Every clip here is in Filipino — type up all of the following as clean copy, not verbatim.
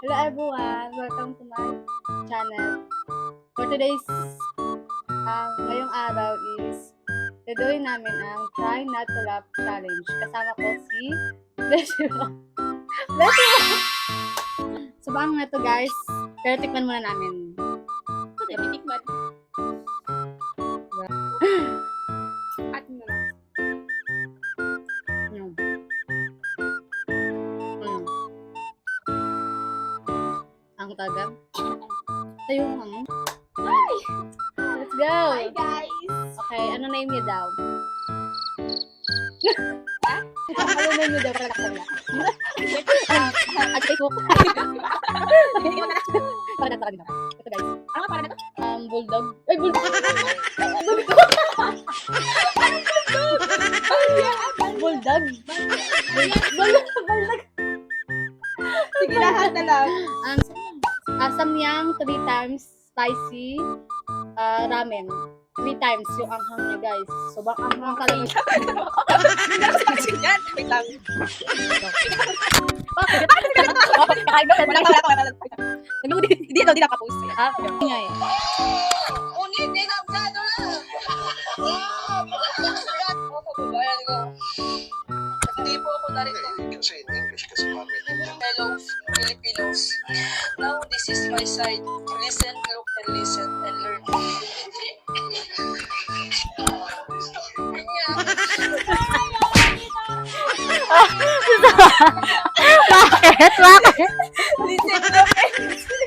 Hello everyone! Welcome to my channel. For today's, ngayong araw is gagawin namin ang Try Not to Laugh Challenge. Kasama ko si Blessio. Blessio! So bang na to guys, pero tikman muna namin. Ito din, tikman. At mo lang. Ang tagam. Tayo hang. Hi! Let's go! Hi guys! Okay, ano name niya daw? Ano name niya daw para nakasala? At Facebook. Hindi mo na. Para nasa kanila. Ito guys. Ano para na to? Bulldog. Ay, bulldog! Bulldog? Bulldog! Sige, lahat na lang. Samyang 3 times spicy ramen. 3 times yung anghang niya guys. So baka anghang talaga. Wait lang. Bakit? Hindi nakapost. Ingay. Unit, hindi na masyado na. Hindi po ako narito. You can say in English kasi mami. Hello, Filipinos. Now, this is my side. Listen, look, and listen, and learn. Bakit? Bakit? Listen, look, and listen.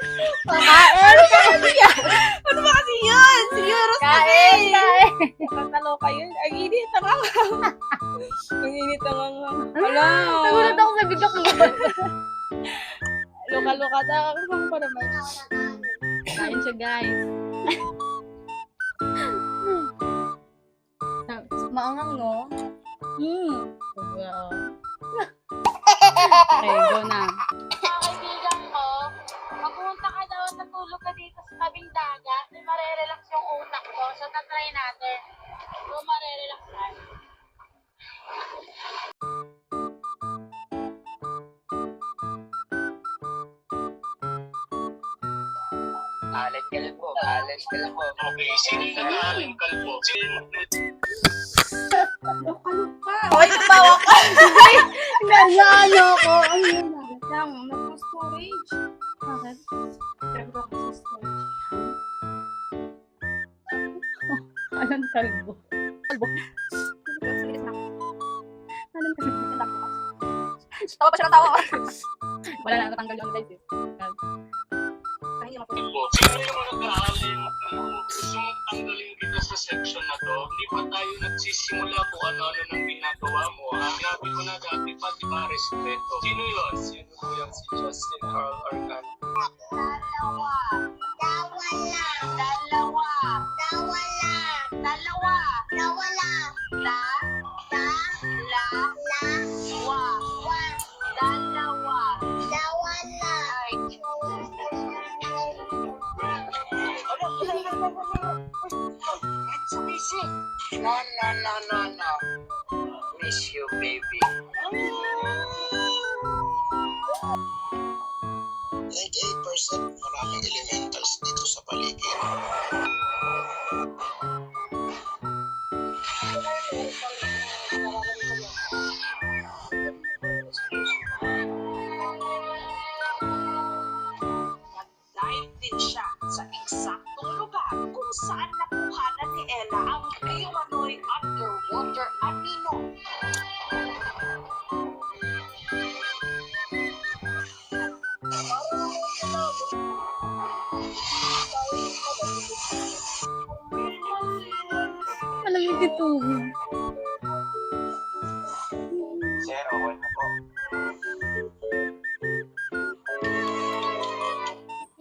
Ano ba kasi yun? Serious Kain! Kain! Nakakaloka yun. Ang init ang anghang. Ang init ang anghang. Hala. Nagulat ako sa video ko. Loka-loka na. Ang pa naman. Kain siya guys. Maangang no? Wow. Okay, go na. Kaibigan ko, magpunta ka daw at natulog ka dito sa tabing dagat, may marerelax yung utak ko. So, tatry natin. So, marerelax tayo. Alan Kalbo. Alan Kalbo. Okay, sino yung Alan Kalbo? Loka-loka. Hoy, tumawa ka. Nagano ko. Ano yun? Lang, nag-storage. Bakit? Pero ako sa storage. Anong kalbo? Kalbo? Anong kalbo? Tawa pa siya ng tawa. Wala na, natanggal yung guys eh. Ay, hindi Sino yung nag-aalim gusto mong tanggalin kita sa section na to? Hindi pa tayo nagsisimula kung ano-ano nang ginagawa mo. Ang grabe ko na dati pa, di ba, respeto. Sino yun? Sino po yung si Justin Carl Arcan? Dalawa. Dalawa. Dalawa. Nawala. La. Wa. Dalawa. Nawala. Mitsubishi! No. Miss you, baby. 98% maraming elementals dito sa paligid. Nag-dive din siya sa eksaktong lugar kung saan nakuhanan ni Ella ang humanoid underwater anino. Malamig dito. Sir, okay na po.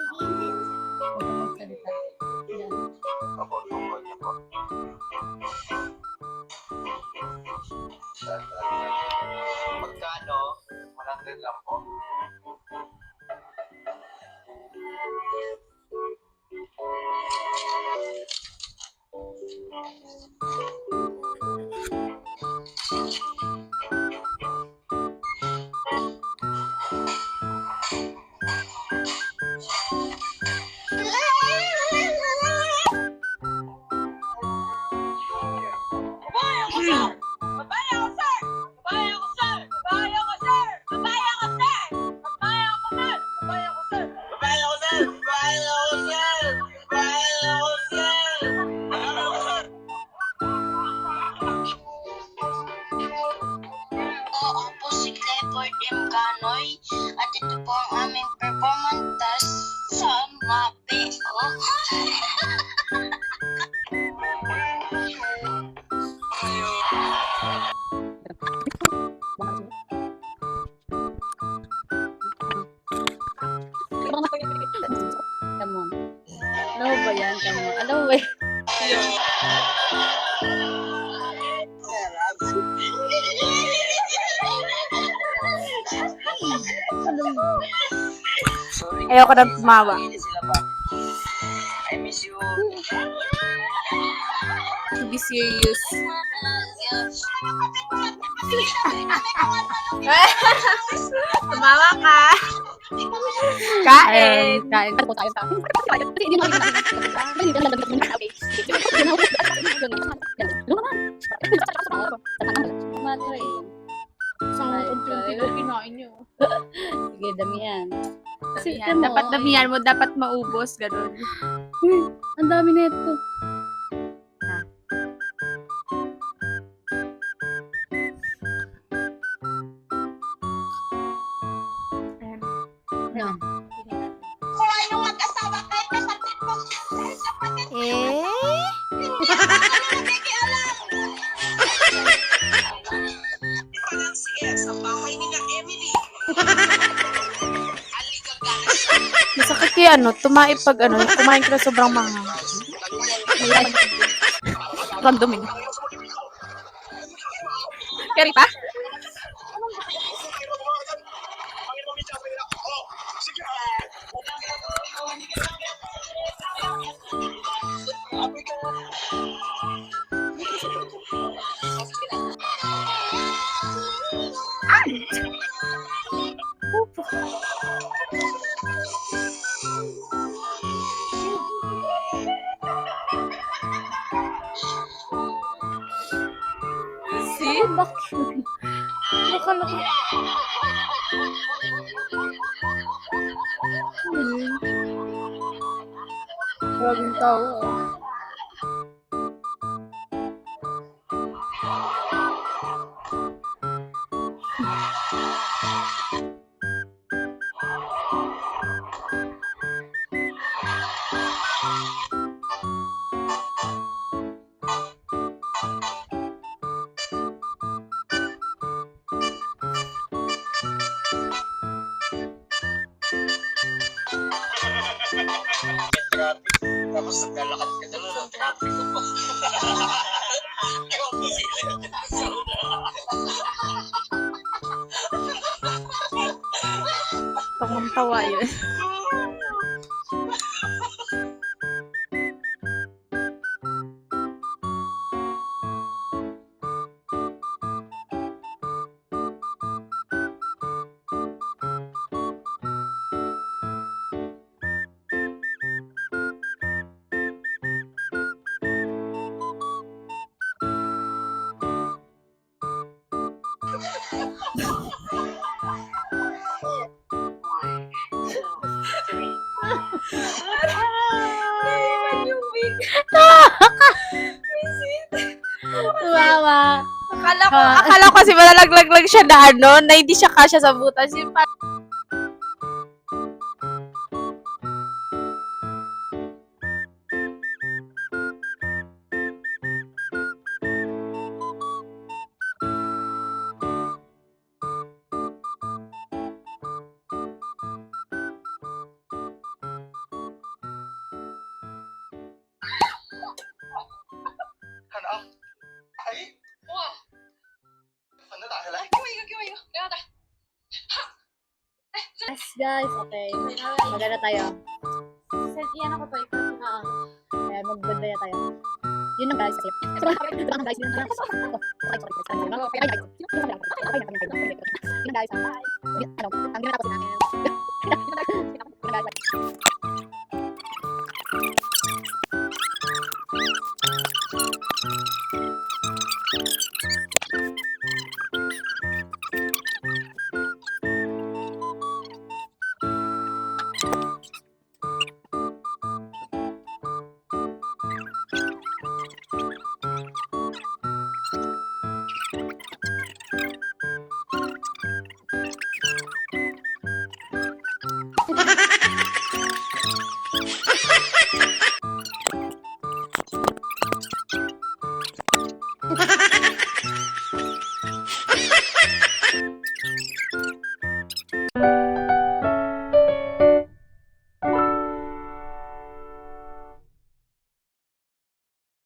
Huwag ka magsalita. Yan. Ako, tungkol niya po. Magkano? 100 lang po. Ito po ang aming performance task sa MAPE. Oh. Come on. Ano ba yan? Come on. Ano ba yan? Ayoko na tumawa. I miss you. To be serious. Tumawa ka. Kain. Kain po tayo sa akin. Kasi hindi mo Isang unti-unti ko kinain nyo. Sige, damihan. Kasi Damihan. Dapat damihan mo, dapat maubos. Ganun. Uy, ang dami na ito. Ayan. No. Kung ano mag-asawa kayo, kapatid mo. Kapatid mo. Parang si F sa bahay ni na Emily. Masakit kaya tumae pag kumain ka na sobrang mga. Random eh. Kari pa? See? Bakit? Nakalaki. Maraming tao. Tapos naglalakad ka doon ng traffic ko. Tawang-tawa yun. Tuwawa. Akala ko kasi malalaglag lang siya na hindi siya kasya sa butas. Yung Ano? Ay? Wah, Ano dahil ay? gawin ko. Kaya ta. Yes, guys. Okay. Maganda tayo. yan ako to. Kaya magbandaya tayo. Yun lang guys. Yun lang guys. Yun lang guys. Yun lang guys. Ang ginatapos namin. Yun lang guys.